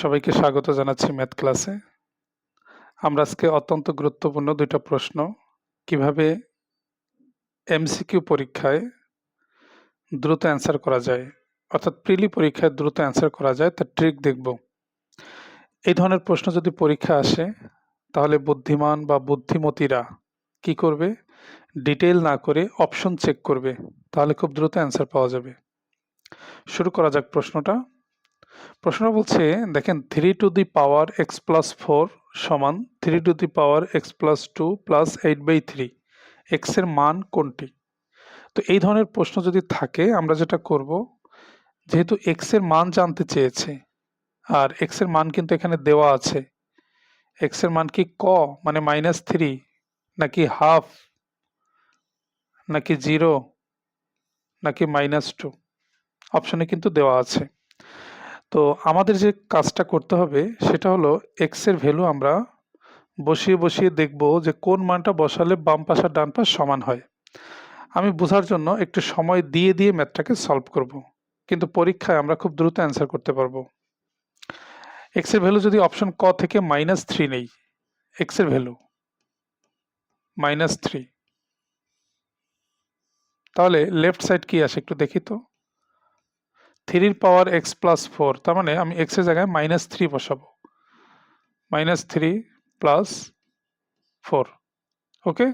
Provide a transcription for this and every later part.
সবাইকে স্বাগত জানাচ্ছি ম্যাথ ক্লাসে। আমরা আজকে অত্যন্ত গুরুত্বপূর্ণ দুইটা প্রশ্ন কিভাবে এমসিকিউ পরীক্ষায় দ্রুত অ্যান্সার করা যায়, অর্থাৎ প্রিলি পরীক্ষায় দ্রুত অ্যান্সার করা যায় তার ট্রিক দেখব। এই ধরনের প্রশ্ন যদি পরীক্ষা আসে তাহলে বুদ্ধিমান বা বুদ্ধিমতীরা কি করবে? ডিটেইল না করে অপশন চেক করবে, তাহলে খুব দ্রুত অ্যান্সার পাওয়া যাবে। শুরু করা যাক প্রশ্নটা। প্রশ্ন বলছে, দেখেন 3^x+4 সমান 3^x+2 প্লাস 8/3 এক্স এর মান কোনটি? তো এই ধরনের প্রশ্ন যদি থাকে আমরা যেটা করব, যেহেতু এক্স এর মান জানতে চেয়েছে আর এক্স এর মান কিন্তু এখানে দেওয়া আছে, এক্স এর মান কি মানে -3 নাকি হাফ নাকি 0 নাকি -2, অপশনে কিন্তু দেওয়া আছে। তো আমাদের যে কাজটা করতে হবে সেটা হলো এক্স এর ভ্যালু আমরা বসিয়ে বসিয়ে দেখব যে কোন মানটা বসালে বাম পাশ আর ডান পাশ সমান হয়। আমি বোঝার জন্য একটু সময় দিয়ে দিয়ে ম্যাথটাকে সলভ করব, কিন্তু পরীক্ষায় আমরা খুব দ্রুত অ্যান্সার করতে পারবো। এক্স এর ভ্যালু যদি অপশন ক থেকে -3 নেই, এক্স এর ভ্যালু -3, তাহলে লেফট সাইড কি আসে একটু দেখি তো। 3^x+4, তার মানে আমি এক্স এর জায়গায় -3 বসাবো, -3 + 4। ওকে,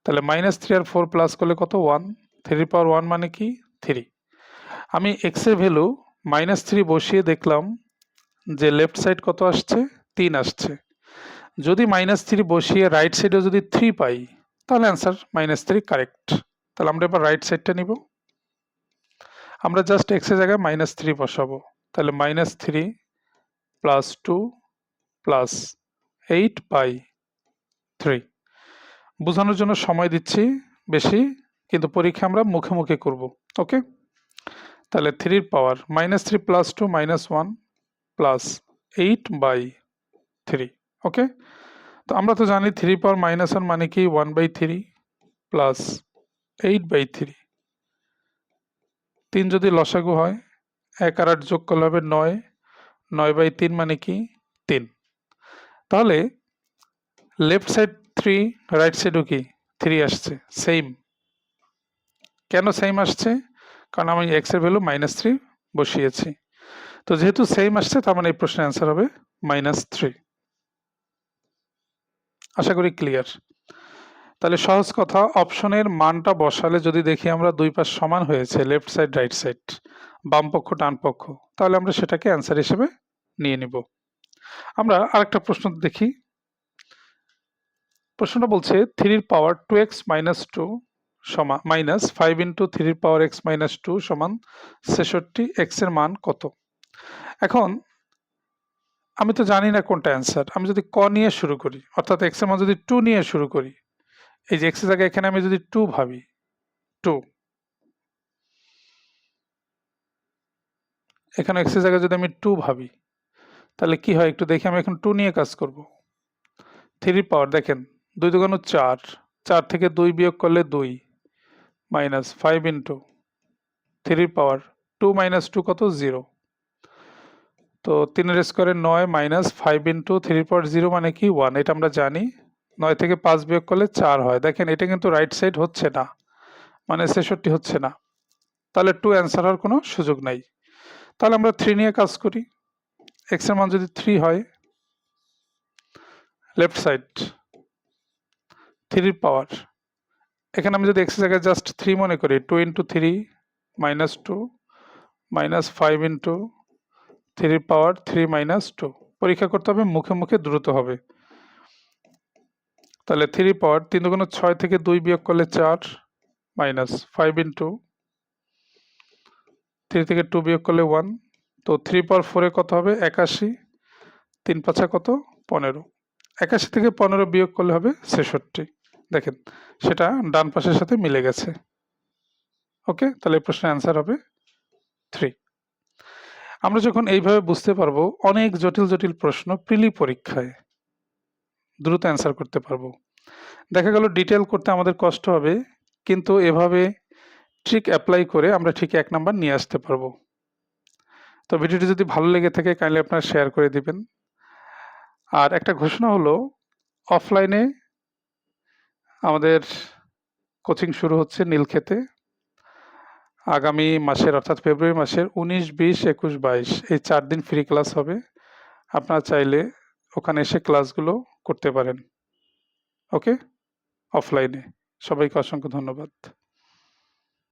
তাহলে -3 আর 4 প্লাস করলে কত? 1। 3^1 মানে কি? 3। আমি এক্স এর ভ্যালু -3 বসিয়ে দেখলাম যে লেফট সাইড কত আসছে? 3 আসছে। যদি -3 বসিয়ে রাইট সাইডে যদি 3 পাই তাহলে অ্যান্সার -3 কারেক্ট। তাহলে আমরা এবার রাইট সাইডটা নিব। আমরা জাস্ট এক্স এর জায়গায় -3 বসাবো, তাহলে -3 + 2 + 8/3। বোঝানোর জন্য সময় দিচ্ছি বেশি, কিন্তু পরীক্ষা আমরা মুখে মুখে করব। ওকে, তাহলে 3 এর পাওয়ার -3 + 2 -1 + 8/3। ওকে, তো আমরা তো জানি 3 পাওয়ার -1 মানে কি 1/3 + 8/3। 3 যদি লসাগু হয় 1 আর 8 যোগ করলে হবে 9, 9/3 মানে কি 3। তাহলে লেফট সাইড 3, রাইট সাইডও কি 3 আসছে, সেম। কেন সেম আসছে? কারণ আমি এক্স এর ভ্যালু -3 বসিয়েছি। তো যেহেতু সেম আসছে তার মানে এই প্রশ্নের অ্যান্সার হবে -3। আশা করি ক্লিয়ার। তাহলে সহজ কথা, অপশনের মানটা বসালে যদি দেখি আমরা দুই পাশ সমান হয়েছে, লেফট সাইড রাইট সাইড, বাম পক্ষ ডান পক্ষ, তাহলে আমরা সেটাকে অ্যান্সার হিসেবে নিয়ে নিব। আমরা আরেকটা প্রশ্ন দেখি। প্রশ্নটা বলছে 3^2x-2 সমান -5 × 3^x-2 সমান 66, এক্স এর মান কত? এখন আমি তো জানি না কোনটা অ্যান্সার। আমি যদি ক নিয়ে শুরু করি, অর্থাৎ এক্স এর মান যদি 2 নিয়ে শুরু করি, এই যে এক্স এর জায়গায় এখানে আমি যদি 2 ভাবি, 2, এখানে এক্স এর জায়গায় যদি আমি 2 ভাবি তাহলে কি হয় একটু দেখি। আমি এখন 2 নিয়ে কাজ করব। 3 পাওয়ার দেখেন 2 × 4, 4 থেকে 2 বিয়োগ করলে 2 -5 × 3 পাওয়ার 2 - 2 কত? 0। তো 3 এর স্কোয়ারে 9 -5 × 3 পাওয়ার 0 মানে কি 1, এটা আমরা জানি। 9 থেকে 5 বিয়োগ করলে 4 হয়। দেখেন এটা কিন্তু রাইট সাইড হচ্ছে না, মানে 66 হচ্ছে না, তাহলে 2 অ্যান্সার হওয়ার কোনো সুযোগ নাই। তাহলে আমরা 3 নিয়ে কাজ করি। এক্স এর মান যদি 3 হয়, লেফট সাইড 3 পাওয়ার, এখানে আমি যদি এক্স এর জায়গায় জাস্ট 3 মনে করি, 2 × 3 -2 -5 × 3 পাওয়ার 3 -2। পরীক্ষা করতে হবে মুখে মুখে, দ্রুত হবে। তাহলে 3 পাওয়ার 3 × 6 থেকে 2 বিয়োগ করলে 4 -5 × 3 থেকে 2 বিয়োগ করলে 1। তো 3 পাওয়ার 4 এ কত হবে? 81। 3 × 5 কত? 15। 81 থেকে 15 বিয়োগ করলে হবে 66। দেখেন সেটা ডান পাশের সাথে মিলে গেছে। ওকে, তাহলে এই প্রশ্নের অ্যান্সার হবে 3। আমরা যখন এইভাবে বুঝতে পারবো, অনেক জটিল জটিল প্রশ্ন প্রিলি পরীক্ষায় দ্রুত অ্যান্সার করতে পারবো। দেখা গেল ডিটেল করতে আমাদের কষ্ট হবে, কিন্তু এভাবে ট্রিক অ্যাপ্লাই করে আমরা ঠিক 1 নাম্বার নিয়ে আসতে পারবো। তো ভিডিওটি যদি ভালো লেগে থাকে কাইন্ডলি আপনারা শেয়ার করে দিবেন। আর একটা ঘোষণা হলো, অফলাইনে আমাদের কোচিং শুরু হচ্ছে নীলক্ষেতে আগামী মাসের অর্থাৎ ফেব্রুয়ারি মাসের 19, 20, 21, 22 এই 4 দিন ফ্রি ক্লাস হবে। আপনারা চাইলে ওখানে এসে ক্লাসগুলো করতে পারেন। ওকে? অফলাইনে। সবাইকে অসংখ্য ধন্যবাদ।